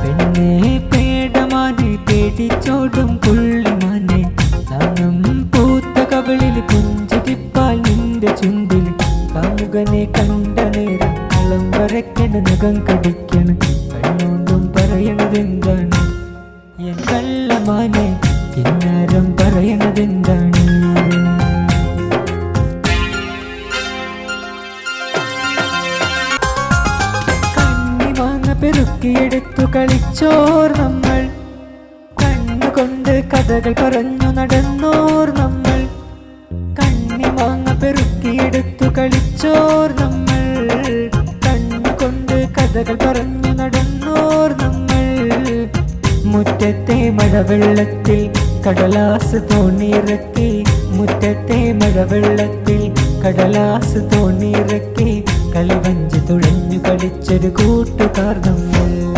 പെണ്ണേ പേടമാനെ പേടിച്ചോടും പുള്ളിമാനെ നാണം പൂത്ത കവിളിൽ കുഞ്ചിരിപ്പാൽ നിന്റെ ചുണ്ടിൽ കാമുകനെ കണ്ട നേരം കളം വരയ്ക്കണ നഖം കടിക്കണ കണ്ണോണ്ടും പറയണതെന്താണ് എൻ കള്ളമാനെ കിന്നാരം പറയണതെന്താണ് കണ്ണിമാങ്ങ പെറുക്കിയെടുത്തു കളിച്ചോർ നമ്മൾ കണ്ണുകൊണ്ട് കഥകൾ പറഞ്ഞു നടന്നോർ നമ്മൾ കണ്ണിമാങ്ങ പെറുക്കിയെടുത്തു കളിച്ചോർ നമ്മൾ കണ്ണുകൊണ്ട് കഥകൾ പറഞ്ഞു നടന്നോർ നമ്മൾ മുറ്റത്തെ മഴവെള്ളത്തിൽ കടലാസ് തോണിയിറക്കി മുറ്റത്തെ മഴവെള്ളത്തിൽ കടലാസ് തോണിയിറക്കി കളിവഞ്ചി തുഴഞ്ഞു കളിച്ചൊരു കൂട്ടുകാർ നമ്മൾ